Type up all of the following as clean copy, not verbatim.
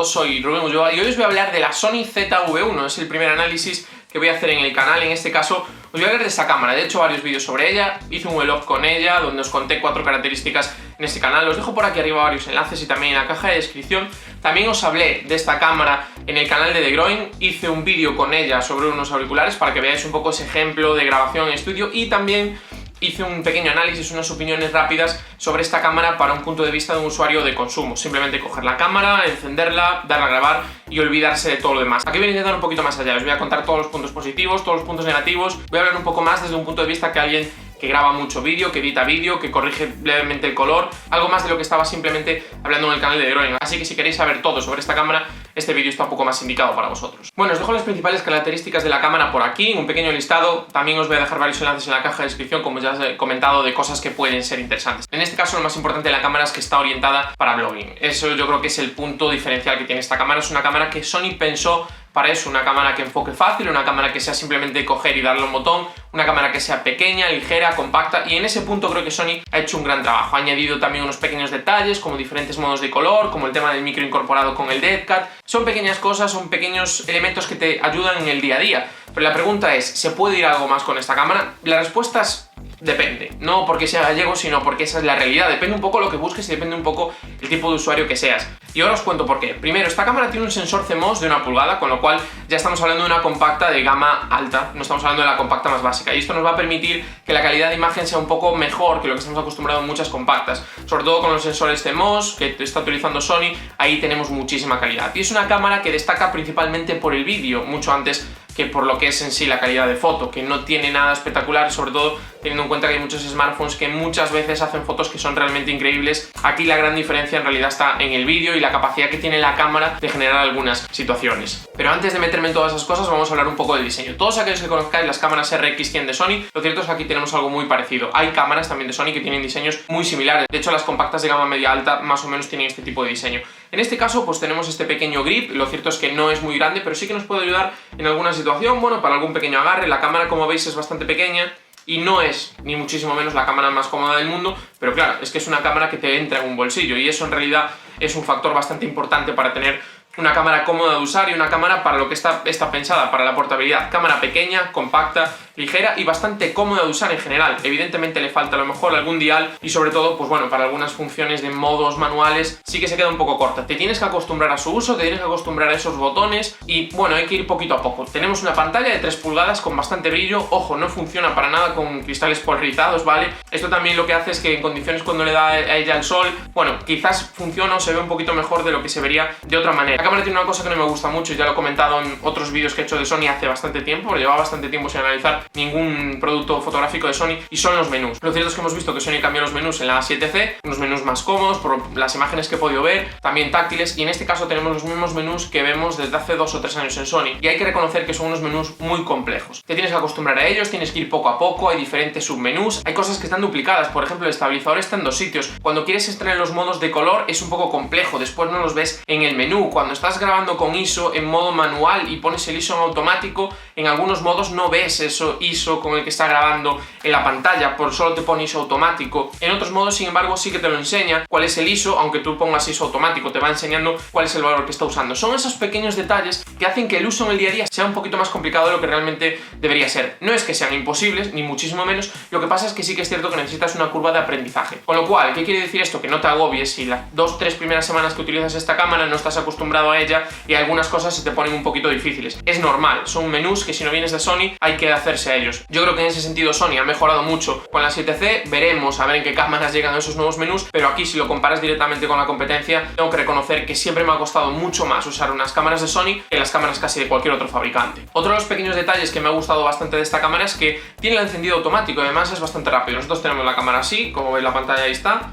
todos, soy Rubén Ulloa y hoy os voy a hablar de la Sony ZV-1. Es el primer análisis que voy a hacer en el canal. En este caso os voy a hablar de esta cámara. De hecho, varios vídeos sobre ella, hice un vlog con ella donde os conté 4 características en este canal. Os dejo por aquí arriba varios enlaces y también en la caja de descripción. También os hablé de esta cámara en el canal de The Groin, hice un vídeo con ella sobre unos auriculares para que veáis un poco ese ejemplo de grabación en estudio, y también hice un pequeño análisis, unas opiniones rápidas sobre esta cámara para un punto de vista de un usuario de consumo. Simplemente coger la cámara, encenderla, darle a grabar y olvidarse de todo lo demás. Aquí voy a intentar un poquito más allá, os voy a contar todos los puntos positivos, todos los puntos negativos, voy a hablar un poco más desde un punto de vista que alguien que graba mucho vídeo, que edita vídeo, que corrige levemente el color, algo más de lo que estaba simplemente hablando en el canal de The Groin. Así que si queréis saber todo sobre esta cámara, este vídeo está un poco más indicado para vosotros. Bueno, os dejo las principales características de la cámara por aquí, un pequeño listado. También os voy a dejar varios enlaces en la caja de descripción, como ya os he comentado, de cosas que pueden ser interesantes. En este caso, lo más importante de la cámara es que está orientada para vlogging. Eso yo creo que es el punto diferencial que tiene esta cámara. Es una cámara que Sony pensó para eso, una cámara que enfoque fácil, una cámara que sea simplemente coger y darle un botón, una cámara que sea pequeña, ligera, compacta, y en ese punto creo que Sony ha hecho un gran trabajo. Ha añadido también unos pequeños detalles, como diferentes modos de color, como el tema del micro incorporado con el Dead Cat. Son pequeñas cosas, son pequeños elementos que te ayudan en el día a día. Pero la pregunta es, ¿se puede ir algo más con esta cámara? La respuesta es depende, no porque sea gallego, sino porque esa es la realidad. Depende un poco lo que busques y depende un poco el tipo de usuario que seas. Y ahora os cuento por qué. Primero, esta cámara tiene un sensor CMOS de 1 pulgada, con lo cual ya estamos hablando de una compacta de gama alta, no estamos hablando de la compacta más básica. Y esto nos va a permitir que la calidad de imagen sea un poco mejor que lo que estamos acostumbrados en muchas compactas. Sobre todo con los sensores CMOS que está utilizando Sony, ahí tenemos muchísima calidad. Y es una cámara que destaca principalmente por el vídeo, mucho antes que por lo que es en sí la calidad de foto, que no tiene nada espectacular, sobre todo teniendo en cuenta que hay muchos smartphones que muchas veces hacen fotos que son realmente increíbles. Aquí la gran diferencia en realidad está en el vídeo y la capacidad que tiene la cámara de generar algunas situaciones. Pero antes de meterme en todas esas cosas, vamos a hablar un poco del diseño. Todos aquellos que conozcáis las cámaras RX100 de Sony, lo cierto es que aquí tenemos algo muy parecido. Hay cámaras también de Sony que tienen diseños muy similares. De hecho, las compactas de gama media alta más o menos tienen este tipo de diseño. En este caso, pues tenemos este pequeño grip. Lo cierto es que no es muy grande, pero sí que nos puede ayudar en alguna situación, bueno, para algún pequeño agarre. La cámara, como veis, es bastante pequeña y no es, ni muchísimo menos, la cámara más cómoda del mundo, pero claro, es que es una cámara que te entra en un bolsillo y eso en realidad es un factor bastante importante para tener una cámara cómoda de usar y una cámara para lo que está pensada, para la portabilidad. Cámara pequeña, compacta, ligera y bastante cómoda de usar en general. Evidentemente le falta a lo mejor algún dial y sobre todo, pues bueno, para algunas funciones de modos manuales sí que se queda un poco corta. Te tienes que acostumbrar a su uso, te tienes que acostumbrar a esos botones y bueno, hay que ir poquito a poco. Tenemos una pantalla de 3 pulgadas con bastante brillo. Ojo, no funciona para nada con cristales polarizados, ¿vale? Esto también lo que hace es que en condiciones cuando le da a ella el sol, bueno, quizás funciona o se ve un poquito mejor de lo que se vería de otra manera. La cámara tiene una cosa que no me gusta mucho y ya lo he comentado en otros vídeos que he hecho de Sony hace bastante tiempo, porque llevaba bastante tiempo sin analizar ningún producto fotográfico de Sony, y son los menús. Lo cierto es que hemos visto que Sony cambió los menús en la A7C, unos menús más cómodos por las imágenes que he podido ver, también táctiles, y en este caso tenemos los mismos menús que vemos desde hace 2 o 3 años en Sony, y hay que reconocer que son unos menús muy complejos. Te tienes que acostumbrar a ellos, tienes que ir poco a poco, hay diferentes submenús, hay cosas que están duplicadas, por ejemplo el estabilizador está en 2 sitios, cuando quieres extraer los modos de color es un poco complejo, después no los ves en el menú, cuando estás grabando con ISO en modo manual y pones el ISO en automático, en algunos modos no ves eso ISO con el que está grabando en la pantalla, por solo te pone ISO automático. En otros modos, sin embargo, sí que te lo enseña cuál es el ISO, aunque tú pongas ISO automático, te va enseñando cuál es el valor que está usando. Son esos pequeños detalles que hacen que el uso en el día a día sea un poquito más complicado de lo que realmente debería ser. No es que sean imposibles, ni muchísimo menos, lo que pasa es que sí que es cierto que necesitas una curva de aprendizaje. Con lo cual, ¿qué quiere decir esto? Que no te agobies si las 2-3 primeras semanas que utilizas esta cámara no estás acostumbrado a ella y algunas cosas se te ponen un poquito difíciles. Es normal, son menús que si no vienes de Sony hay que hacerse a ellos. Yo creo que en ese sentido Sony ha mejorado mucho con la 7C, veremos a ver en qué cámaras llegan esos nuevos menús, pero aquí si lo comparas directamente con la competencia, tengo que reconocer que siempre me ha costado mucho más usar unas cámaras de Sony que las cámaras casi de cualquier otro fabricante. Otro de los pequeños detalles que me ha gustado bastante de esta cámara es que tiene el encendido automático y además es bastante rápido. Nosotros tenemos la cámara así, como veis la pantalla ahí está,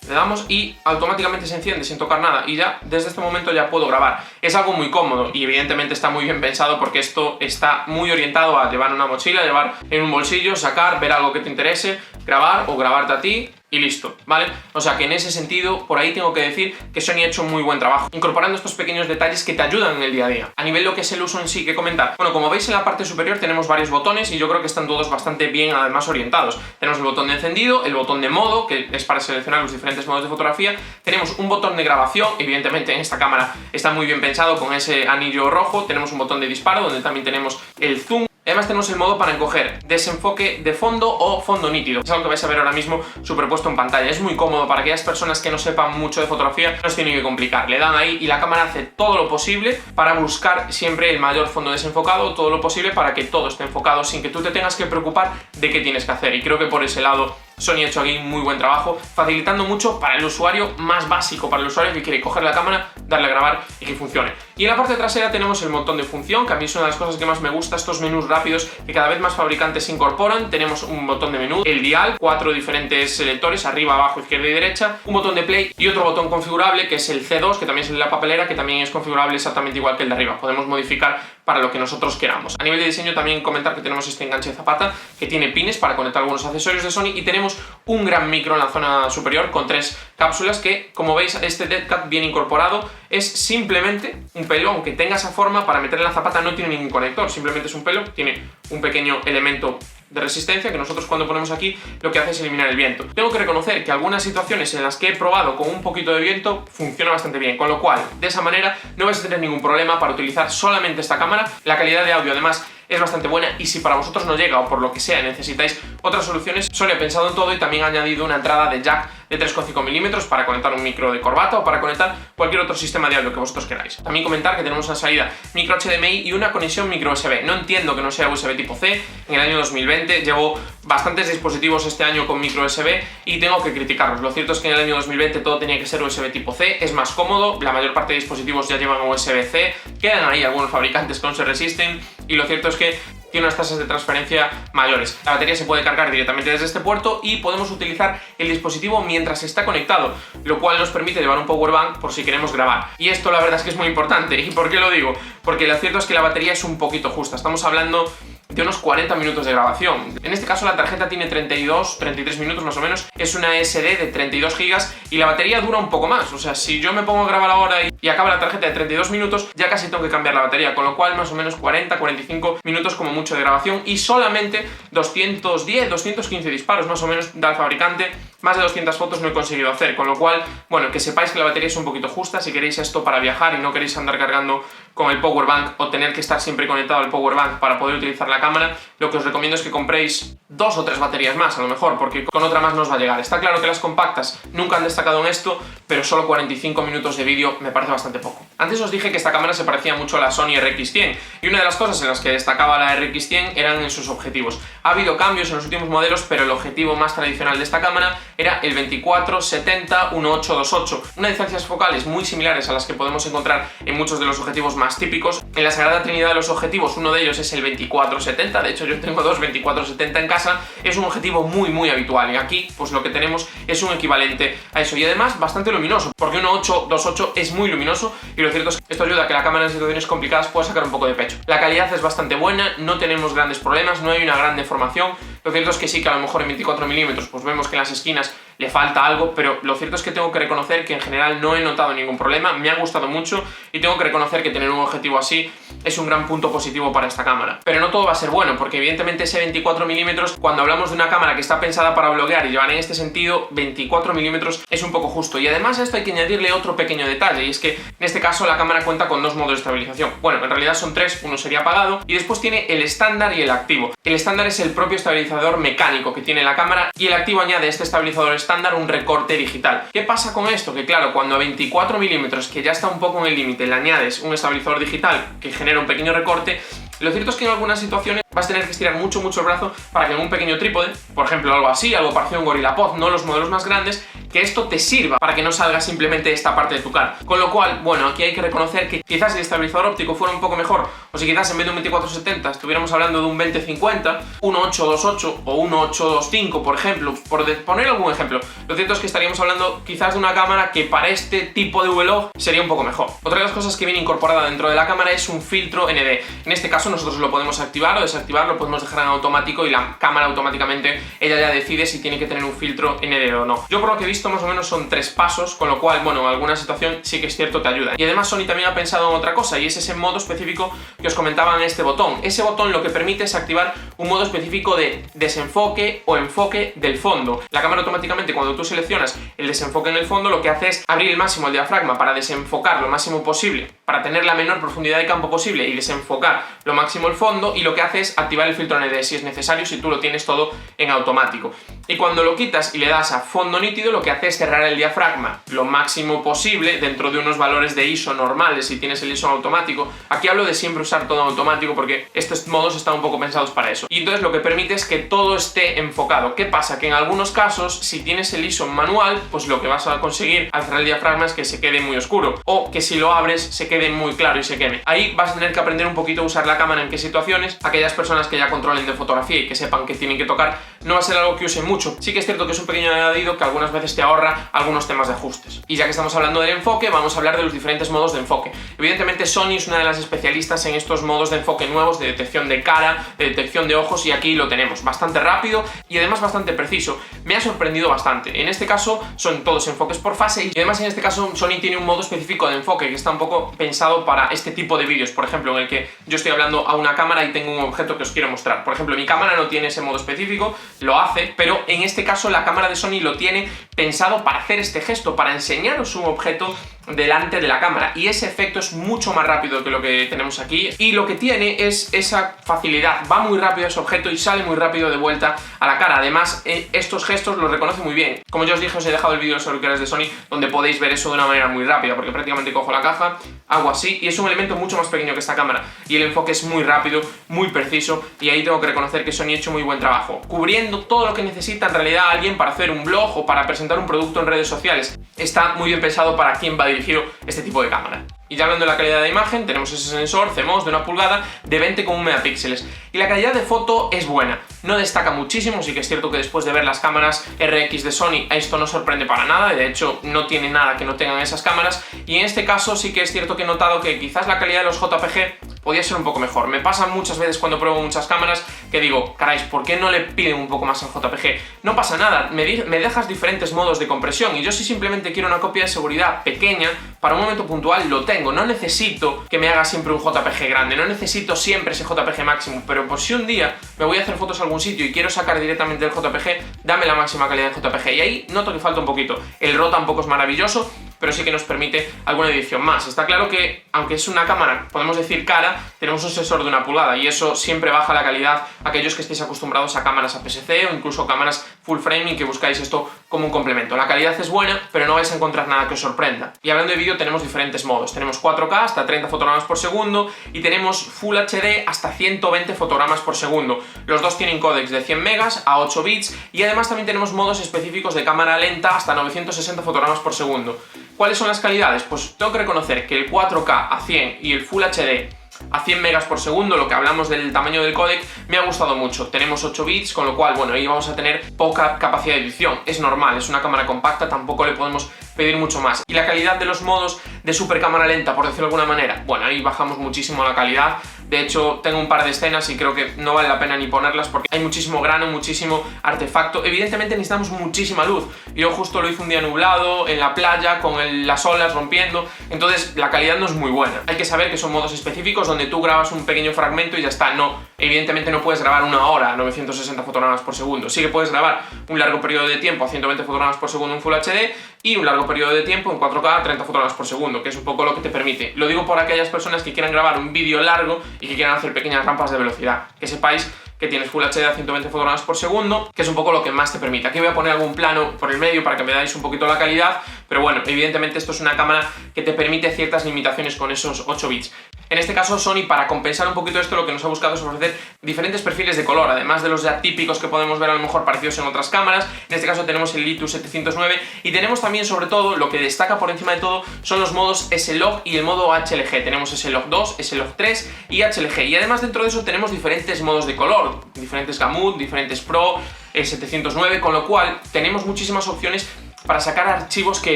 le damos y automáticamente se enciende sin tocar nada y ya desde este momento ya puedo grabar. Es algo muy cómodo y evidentemente está muy bien pensado porque esto está muy orientado a llevar en una mochila, llevar en un bolsillo, sacar, ver algo que te interese. grabar o grabarte a ti y listo, ¿vale? O sea que en ese sentido, por ahí tengo que decir que Sony ha hecho un muy buen trabajo, incorporando estos pequeños detalles que te ayudan en el día a día. A nivel lo que es el uso en sí, ¿qué comentar? Bueno, como veis en la parte superior tenemos varios botones y yo creo que están todos bastante bien además orientados. Tenemos el botón de encendido, el botón de modo, que es para seleccionar los diferentes modos de fotografía. Tenemos un botón de grabación, evidentemente en esta cámara está muy bien pensado con ese anillo rojo. Tenemos un botón de disparo donde también tenemos el zoom. Además tenemos el modo para encoger desenfoque de fondo o fondo nítido. Es algo que vais a ver ahora mismo superpuesto en pantalla. Es muy cómodo para aquellas personas que no sepan mucho de fotografía, no se tienen que complicar. Le dan ahí y la cámara hace todo lo posible para buscar siempre el mayor fondo desenfocado, todo lo posible para que todo esté enfocado sin que tú te tengas que preocupar de qué tienes que hacer. Y creo que por ese lado Sony ha hecho aquí un muy buen trabajo, facilitando mucho para el usuario más básico, para el usuario que quiere coger la cámara, darle a grabar y que funcione. Y en la parte trasera tenemos el botón de función, que a mí es una de las cosas que más me gusta, estos menús rápidos que cada vez más fabricantes incorporan. Tenemos un botón de menú, el dial, 4 diferentes selectores, arriba, abajo, izquierda y derecha, un botón de play y otro botón configurable que es el C2, que también es el de la papelera, que también es configurable exactamente igual que el de arriba. Podemos modificar para lo que nosotros queramos. A nivel de diseño también comentar que tenemos este enganche de zapata que tiene pines para conectar algunos accesorios de Sony y tenemos un gran micro en la zona superior con 3 cápsulas que, como veis, este dead cat bien incorporado es simplemente un pelo, aunque tenga esa forma, para meter en la zapata no tiene ningún conector, simplemente es un pelo, tiene un pequeño elemento de resistencia que nosotros cuando ponemos aquí lo que hace es eliminar el viento. Tengo que reconocer que algunas situaciones en las que he probado con un poquito de viento funciona bastante bien, con lo cual de esa manera no vais a tener ningún problema para utilizar solamente esta cámara. La calidad de audio además es bastante buena y si para vosotros no llega o por lo que sea necesitáis otras soluciones, Sony ha pensado en todo y también ha añadido una entrada de jack de 3,5 milímetros para conectar un micro de corbata o para conectar cualquier otro sistema de audio que vosotros queráis. También comentar que tenemos una salida micro HDMI y una conexión micro USB. No entiendo que no sea USB tipo C. En el año 2020 llevo bastantes dispositivos este año con micro USB y tengo que criticarlos. Lo cierto es que en el año 2020 todo tenía que ser USB tipo C, es más cómodo, la mayor parte de dispositivos ya llevan USB-C, quedan ahí algunos fabricantes que aún se resisten y lo cierto es que tiene unas tasas de transferencia mayores. La batería se puede cargar directamente desde este puerto y podemos utilizar el dispositivo mientras está conectado, lo cual nos permite llevar un power bank por si queremos grabar. Y esto la verdad es que es muy importante. ¿Y por qué lo digo? Porque lo cierto es que la batería es un poquito justa. Estamos hablando de unos 40 minutos de grabación. En este caso la tarjeta tiene 33 minutos más o menos, es una SD de 32 GB y la batería dura un poco más. O sea, si yo me pongo a grabar ahora y acaba la tarjeta de 32 minutos, ya casi tengo que cambiar la batería, con lo cual más o menos 40-45 minutos como mucho de grabación y solamente 210-215 disparos más o menos da el fabricante. Más de 200 fotos no he conseguido hacer, con lo cual, bueno, que sepáis que la batería es un poquito justa. Si queréis esto para viajar y no queréis andar cargando con el power bank o tener que estar siempre conectado al power bank para poder utilizar la cámara, lo que os recomiendo es que compréis 2 o 3 baterías más a lo mejor, porque con otra más no os va a llegar. Está claro que las compactas nunca han destacado en esto, pero solo 45 minutos de vídeo me parece bastante poco. Antes os dije que esta cámara se parecía mucho a la Sony RX100 y una de las cosas en las que destacaba la RX100 eran en sus objetivos. Ha habido cambios en los últimos modelos, pero el objetivo más tradicional de esta cámara era el 24-70-1828, unas distancias focales muy similares a las que podemos encontrar en muchos de los objetivos más típicos. En la Sagrada Trinidad de los objetivos, uno de ellos es el 24-70, de hecho yo tengo 2 24-70 en casa, es un objetivo muy habitual y aquí pues lo que tenemos es un equivalente a eso y además bastante luminoso, porque un 8-28 es muy luminoso y lo cierto es que esto ayuda a que la cámara en situaciones complicadas pueda sacar un poco de pecho. La calidad es bastante buena, no tenemos grandes problemas, no hay una gran deformación. Lo cierto es que sí que a lo mejor en 24 milímetros pues vemos que en las esquinas le falta algo, pero lo cierto es que tengo que reconocer que en general no he notado ningún problema, me ha gustado mucho y tengo que reconocer que tener un objetivo así es un gran punto positivo para esta cámara. Pero no todo va a ser bueno, porque evidentemente ese 24 milímetros, cuando hablamos de una cámara que está pensada para bloguear y llevar en este sentido, 24 milímetros es un poco justo. Y además a esto hay que añadirle otro pequeño detalle, y es que en este caso la cámara cuenta con 2 modos de estabilización. Bueno, en realidad son 3, uno sería apagado, y después tiene el estándar y el activo. El estándar es el propio estabilizador mecánico que tiene la cámara, y el activo añade a este estabilizador estándar un recorte digital. ¿Qué pasa con esto? Que claro, cuando a 24 milímetros, que ya está un poco en el límite, le añades un estabilizador digital que genera un pequeño recorte, lo cierto es que en algunas situaciones vas a tener que estirar mucho el brazo para que en un pequeño trípode, por ejemplo algo así, algo parecido a un GorillaPod, no los modelos más grandes, que esto te sirva para que no salga simplemente esta parte de tu cara. Con lo cual, bueno, aquí hay que reconocer que quizás el estabilizador óptico fuera un poco mejor, o si quizás en vez de un 24-70 estuviéramos hablando de un 20-50, 1.828 o 1.825, por ejemplo, por poner algún ejemplo. Lo cierto es que estaríamos hablando quizás de una cámara que para este tipo de vlog sería un poco mejor. Otra de las cosas que viene incorporada dentro de la cámara es un filtro ND. En este caso nosotros lo podemos activar o desactivar, lo podemos dejar en automático y la cámara automáticamente ella ya decide si tiene que tener un filtro ND o no. Yo por lo que he visto más o menos son 3 pasos, con lo cual, bueno, en alguna situación sí que es cierto te ayuda. Y además Sony también ha pensado en otra cosa, y es ese modo específico que os comentaba en este botón. Ese botón lo que permite es activar un modo específico de desenfoque o enfoque del fondo. La cámara automáticamente, cuando tú seleccionas el desenfoque en el fondo, lo que hace es abrir el máximo el diafragma para desenfocar lo máximo posible, para tener la menor profundidad de campo posible y desenfocar lo máximo el fondo, y lo que hace es activar el filtro ND si es necesario, si tú lo tienes todo en automático. Y cuando lo quitas y le das a fondo nítido, lo que hace es cerrar el diafragma lo máximo posible dentro de unos valores de ISO normales si tienes el ISO en automático. Aquí hablo de siempre usar todo en automático porque estos modos están un poco pensados para eso. Y entonces lo que permite es que todo esté enfocado. ¿Qué pasa? Que en algunos casos, si tienes el ISO en manual, pues lo que vas a conseguir al cerrar el diafragma es que se quede muy oscuro, o que si lo abres se quede muy claro y se queme. Ahí vas a tener que aprender un poquito a usar la cámara en qué situaciones. Aquellas personas que ya controlen de fotografía y que sepan que tienen que tocar, no va a ser algo que usen mucho. Sí que es cierto que es un pequeño añadido que algunas veces te ahorra algunos temas de ajustes. Y ya que estamos hablando del enfoque, vamos a hablar de los diferentes modos de enfoque. Evidentemente Sony es una de las especialistas en estos modos de enfoque nuevos, de detección de cara, de detección de ojos, y aquí lo tenemos bastante rápido y además bastante preciso. Me ha sorprendido bastante. En este caso son todos enfoques por fase, y además en este caso Sony tiene un modo específico de enfoque que está un poco pensado para este tipo de vídeos, por ejemplo, en el que yo estoy hablando a una cámara y tengo un objeto que os quiero mostrar. Por ejemplo, mi cámara no tiene ese modo específico, lo hace, pero en este caso la cámara de Sony lo tiene pensado para hacer este gesto, para enseñaros un objeto delante de la cámara, y ese efecto es mucho más rápido que lo que tenemos aquí, y lo que tiene es esa facilidad, va muy rápido ese objeto y sale muy rápido de vuelta a la cara. Además, estos gestos los reconoce muy bien. Como ya os dije, os he dejado el vídeo de los auriculares de Sony donde podéis ver eso de una manera muy rápida, porque prácticamente cojo la caja, hago así, y es un elemento mucho más pequeño que esta cámara, y el enfoque es muy rápido, muy preciso, y ahí tengo que reconocer que Sony ha hecho muy buen trabajo, cubriendo todo lo que necesita en realidad alguien para hacer un blog o para presentar un producto en redes sociales. Está muy bien pensado para quien va dirigido este tipo de cámara. Y ya hablando de la calidad de imagen, tenemos ese sensor CMOS de 1 pulgada de 20,1 megapíxeles. Y la calidad de foto es buena, no destaca muchísimo, sí que es cierto que después de ver las cámaras RX de Sony, esto no sorprende para nada, de hecho no tiene nada que no tengan esas cámaras, y en este caso sí que es cierto que he notado que quizás la calidad de los JPG podía ser un poco mejor. Me pasa muchas veces cuando pruebo muchas cámaras que digo, caray, ¿por qué no le piden un poco más al JPG? No pasa nada, me dejas diferentes modos de compresión, y yo si simplemente quiero una copia de seguridad pequeña, para un momento puntual lo tengo, no necesito que me haga siempre un JPG grande, no necesito siempre ese JPG máximo, pero por si un día me voy a hacer fotos a algún sitio y quiero sacar directamente el JPG, dame la máxima calidad de JPG, y ahí noto que falta un poquito. El RAW tampoco es maravilloso, pero sí que nos permite alguna edición más. Está claro que, aunque es una cámara, podemos decir cara, tenemos un sensor de 1 pulgada, y eso siempre baja la calidad a aquellos que estéis acostumbrados a cámaras APS-C o incluso cámaras full frame y que buscáis esto como un complemento. La calidad es buena, pero no vais a encontrar nada que os sorprenda. Y hablando de vídeo, tenemos diferentes modos. Tenemos 4K hasta 30 fotogramas por segundo y tenemos Full HD hasta 120 fotogramas por segundo. Los dos tienen códecs de 100 megas a 8 bits, y además también tenemos modos específicos de cámara lenta hasta 960 fotogramas por segundo. ¿Cuáles son las calidades? Pues tengo que reconocer que el 4K a 100 y el Full HD a 100 megas por segundo, lo que hablamos del tamaño del códec, me ha gustado mucho. Tenemos 8 bits, con lo cual, bueno, ahí vamos a tener poca capacidad de edición. Es normal, es una cámara compacta, tampoco le podemos pedir mucho más. Y la calidad de los modos de super cámara lenta, por decirlo de alguna manera, bueno, ahí bajamos muchísimo la calidad. De hecho, tengo un par de escenas y creo que no vale la pena ni ponerlas porque hay muchísimo grano, muchísimo artefacto. Evidentemente necesitamos muchísima luz. Yo justo lo hice un día nublado, en la playa, con las olas rompiendo. Entonces la calidad no es muy buena. Hay que saber que son modos específicos donde tú grabas un pequeño fragmento y ya está. No, evidentemente no puedes grabar una hora a 960 fotogramas por segundo. Sí que puedes grabar un largo periodo de tiempo a 120 fotogramas por segundo en Full HD y un largo periodo de tiempo en 4K a 30 fotogramas por segundo, que es un poco lo que te permite. Lo digo por aquellas personas que quieran grabar un vídeo largo y que quieran hacer pequeñas rampas de velocidad. Que sepáis que tienes Full HD a 120 fotogramas por segundo, que es un poco lo que más te permite. Aquí voy a poner algún plano por el medio para que me dais un poquito la calidad, pero bueno, evidentemente esto es una cámara que te permite ciertas limitaciones con esos 8 bits. En este caso Sony, para compensar un poquito esto, lo que nos ha buscado es ofrecer diferentes perfiles de color, además de los ya típicos que podemos ver a lo mejor parecidos en otras cámaras. En este caso tenemos el Litu 709 y tenemos también, sobre todo, lo que destaca por encima de todo son los modos S-Log y el modo HLG. Tenemos S-Log 2, S-Log 3 y HLG, y además dentro de eso tenemos diferentes modos de color, diferentes Gamut, diferentes Pro, el 709, con lo cual tenemos muchísimas opciones para sacar archivos que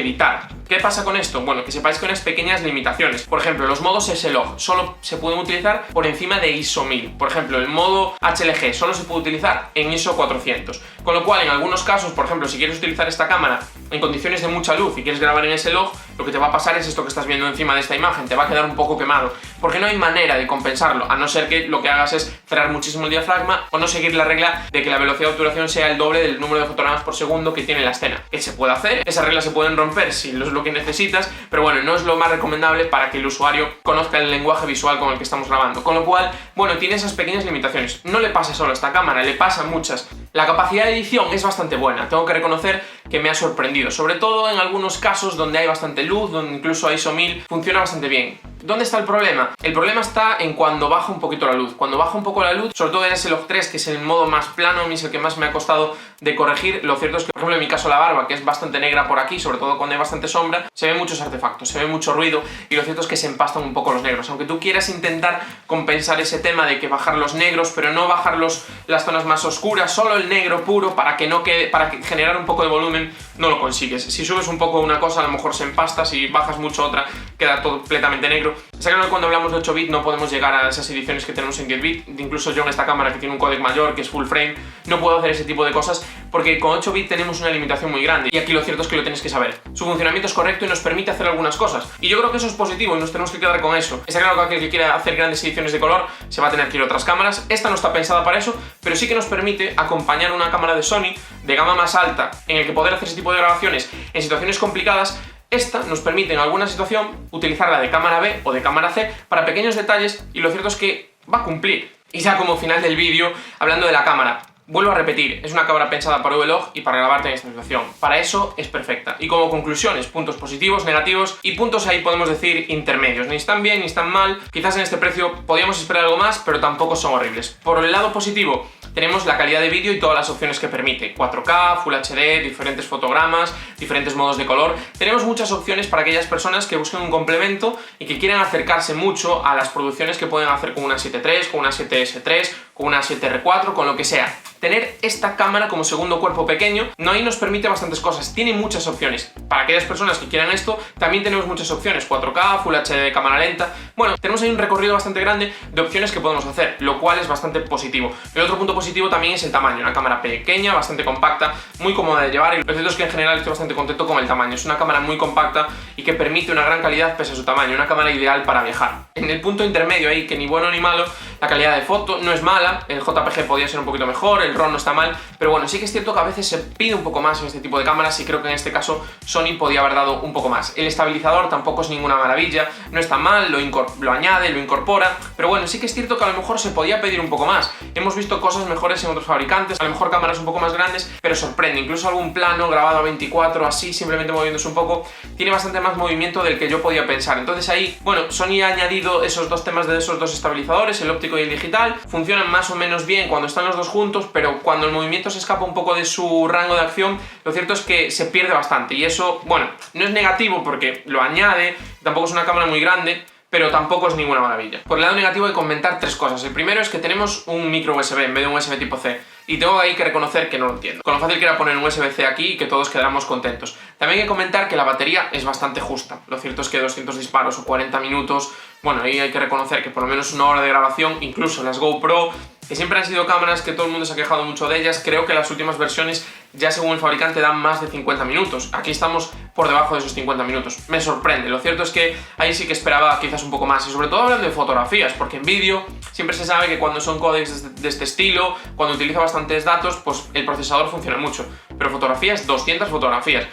editar. ¿Qué pasa con esto? Bueno, que sepáis que hay unas pequeñas limitaciones. Por ejemplo, los modos S-Log solo se pueden utilizar por encima de ISO 1000. Por ejemplo, el modo HLG solo se puede utilizar en ISO 400. Con lo cual, en algunos casos, por ejemplo, si quieres utilizar esta cámara en condiciones de mucha luz y quieres grabar en S-Log, lo que te va a pasar es esto que estás viendo encima de esta imagen, te va a quedar un poco quemado, porque no hay manera de compensarlo, a no ser que lo que hagas es cerrar muchísimo el diafragma o no seguir la regla de que la velocidad de obturación sea el doble del número de fotogramas por segundo que tiene la escena. Que se puede hacer, esas reglas se pueden romper si es lo que necesitas, pero bueno, no es lo más recomendable para que el usuario conozca el lenguaje visual con el que estamos grabando. Con lo cual, bueno, tiene esas pequeñas limitaciones. No le pasa solo a esta cámara, le pasa a muchas. La capacidad de edición es bastante buena, tengo que reconocer que me ha sorprendido, sobre todo en algunos casos donde hay bastante luz, donde incluso a ISO 1000 funciona bastante bien. ¿Dónde está el problema? El problema está en cuando baja un poquito la luz. Cuando baja un poco la luz, sobre todo en S-Log 3, que es el modo más plano, es el que más me ha costado de corregir. Lo cierto es que, por ejemplo, en mi caso la barba, que es bastante negra por aquí, sobre todo cuando hay bastante sombra, se ven muchos artefactos, se ve mucho ruido y lo cierto es que se empastan un poco los negros. Aunque tú quieras intentar compensar ese tema de que bajar los negros, pero no bajar las zonas más oscuras, solo el negro puro para que no quede, para generar un poco de volumen, no lo consigues. Si subes un poco una cosa, a lo mejor se empasta, si bajas mucho otra, queda todo completamente negro. Está claro que cuando hablamos de 8 bit no podemos llegar a esas ediciones que tenemos en 10 bit, incluso yo en esta cámara que tiene un códec mayor, que es full frame, no puedo hacer ese tipo de cosas porque con 8 bit tenemos una limitación muy grande y aquí lo cierto es que lo tenéis que saber. Su funcionamiento es correcto y nos permite hacer algunas cosas y yo creo que eso es positivo y nos tenemos que quedar con eso. Está claro que aquel que quiera hacer grandes ediciones de color se va a tener que ir a otras cámaras, esta no está pensada para eso, pero sí que nos permite acompañar una cámara de Sony de gama más alta en el que poder hacer ese tipo de grabaciones en situaciones complicadas. Esta nos permite en alguna situación utilizarla de cámara B o de cámara C para pequeños detalles y lo cierto es que va a cumplir. Y ya como final del vídeo, hablando de la cámara, vuelvo a repetir, es una cámara pensada para V-Log y para grabarte en esta situación. Para eso es perfecta. Y como conclusiones, puntos positivos, negativos y puntos ahí podemos decir intermedios. Ni están bien ni están mal. Quizás en este precio podíamos esperar algo más, pero tampoco son horribles. Por el lado positivo, tenemos la calidad de vídeo y todas las opciones que permite. 4K, Full HD, diferentes fotogramas, diferentes modos de color. Tenemos muchas opciones para aquellas personas que busquen un complemento y que quieran acercarse mucho a las producciones que pueden hacer con una 7 III, con una 7S3, con una 7R4, con lo que sea. Tener esta cámara como segundo cuerpo pequeño, no ahí nos permite bastantes cosas, tiene muchas opciones. Para aquellas personas que quieran esto, también tenemos muchas opciones, 4K, Full HD de cámara lenta. Bueno, tenemos ahí un recorrido bastante grande de opciones que podemos hacer, lo cual es bastante positivo. El otro punto positivo también es el tamaño, una cámara pequeña, bastante compacta, muy cómoda de llevar y lo cierto es que en general estoy bastante contento con el tamaño. Es una cámara muy compacta y que permite una gran calidad pese a su tamaño, una cámara ideal para viajar. En el punto intermedio ahí, que ni bueno ni malo, la calidad de foto no es mala, el JPG podría ser un poquito mejor, el RAW no está mal, pero bueno, sí que es cierto que a veces se pide un poco más en este tipo de cámaras y creo que en este caso Sony podía haber dado un poco más. El estabilizador tampoco es ninguna maravilla, no está mal, lo añade, lo incorpora, pero bueno, sí que es cierto que a lo mejor se podía pedir un poco más. Hemos visto cosas mejores en otros fabricantes, a lo mejor cámaras un poco más grandes, pero sorprende, incluso algún plano grabado a 24, así, simplemente moviéndose un poco, tiene bastante más movimiento del que yo podía pensar. Entonces ahí, bueno, Sony ha añadido esos dos temas de esos dos estabilizadores, el óptico y el digital, funcionan más o menos bien cuando están los dos juntos, pero cuando el movimiento se escapa un poco de su rango de acción, lo cierto es que se pierde bastante y eso, bueno, no es negativo porque lo añade, tampoco es una cámara muy grande, pero tampoco es ninguna maravilla. Por el lado negativo hay que comentar tres cosas. El primero es que tenemos un micro USB en vez de un USB tipo C y tengo ahí que reconocer que no lo entiendo. Con lo fácil que era poner un USB-C aquí y que todos quedáramos contentos. También hay que comentar que la batería es bastante justa. Lo cierto es que 200 disparos o 40 minutos, bueno, ahí hay que reconocer que por lo menos una hora de grabación, incluso las GoPro, que siempre han sido cámaras que todo el mundo se ha quejado mucho de ellas, creo que las últimas versiones ya según el fabricante dan más de 50 minutos. Aquí estamos por debajo de esos 50 minutos. Me sorprende. Lo cierto es que ahí sí que esperaba quizás un poco más. Y sobre todo hablando de fotografías, porque en vídeo siempre se sabe que cuando son códecs de este estilo, cuando utiliza bastantes datos, pues el procesador funciona mucho. Pero fotografías, 200 fotografías.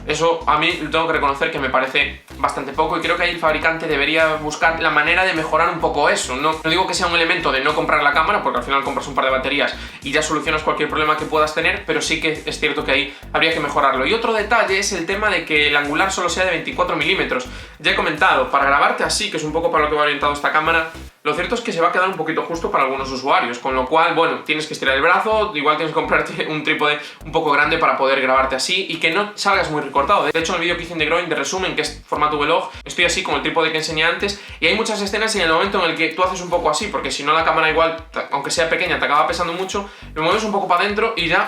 eso a mí lo tengo que reconocer que me parece bastante poco, y creo que ahí el fabricante debería buscar la manera de mejorar un poco eso. No digo que sea un elemento de no comprar la cámara, porque al final compras un par de baterías y ya solucionas cualquier problema que puedas tener, pero sí que es cierto que ahí habría que mejorarlo. Y otro detalle es el tema de que el angular solo sea de 24 milímetros. Ya he comentado, para grabarte así, que es un poco para lo que va orientado esta cámara, lo cierto es que se va a quedar un poquito justo para algunos usuarios, con lo cual, bueno, tienes que estirar el brazo, igual tienes que comprarte un trípode un poco grande para poder grabarte así y que no salgas muy recortado. De hecho, en el vídeo que hice en The Growing de resumen, que es formato vlog, estoy así con el trípode que enseñé antes, y hay muchas escenas y en el momento en el que tú haces un poco así, porque si no la cámara igual, aunque sea pequeña, te acaba pesando mucho, lo mueves un poco para adentro y ya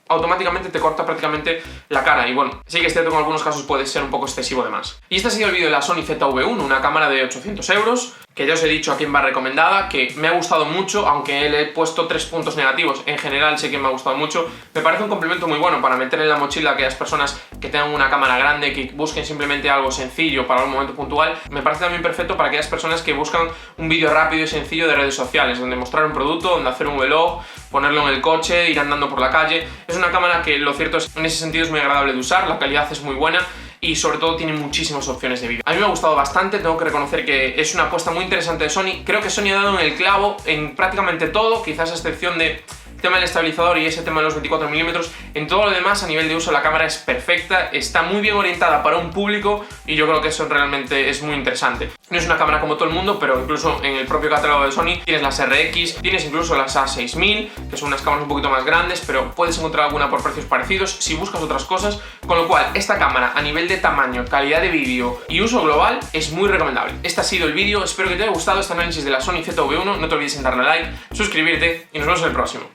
automáticamente te corta prácticamente la cara. Y bueno, sí que es cierto que en algunos casos puede ser un poco excesivo de más. Y este ha sido el vídeo de la Sony ZV-1, una cámara de 800 euros, que ya os he dicho aquí en barra recomendada, que me ha gustado mucho, aunque le he puesto 3 puntos negativos. En general sé que me ha gustado mucho. Me parece un complemento muy bueno para meter en la mochila a aquellas personas que tengan una cámara grande, que busquen simplemente algo sencillo para un momento puntual. Me parece también perfecto para aquellas personas que buscan un vídeo rápido y sencillo de redes sociales, donde mostrar un producto, donde hacer un vlog, ponerlo en el coche, ir andando por la calle. Es una cámara que lo cierto es, en ese sentido es muy agradable de usar, la calidad es muy buena y sobre todo tiene muchísimas opciones de vídeo. A mí me ha gustado bastante, tengo que reconocer que es una apuesta muy interesante de Sony. Creo que Sony ha dado en el clavo en prácticamente todo, quizás a excepción de tema del estabilizador y ese tema de los 24 milímetros. En todo lo demás, a nivel de uso, la cámara es perfecta, está muy bien orientada para un público y yo creo que eso realmente es muy interesante. No es una cámara como todo el mundo, pero incluso en el propio catálogo de Sony tienes las RX, tienes incluso las A6000, que son unas cámaras un poquito más grandes, pero puedes encontrar alguna por precios parecidos si buscas otras cosas, con lo cual esta cámara a nivel de tamaño, calidad de vídeo y uso global es muy recomendable. Este ha sido el vídeo, espero que te haya gustado este análisis de la Sony ZV-1, no te olvides en darle a like, suscribirte y nos vemos en el próximo.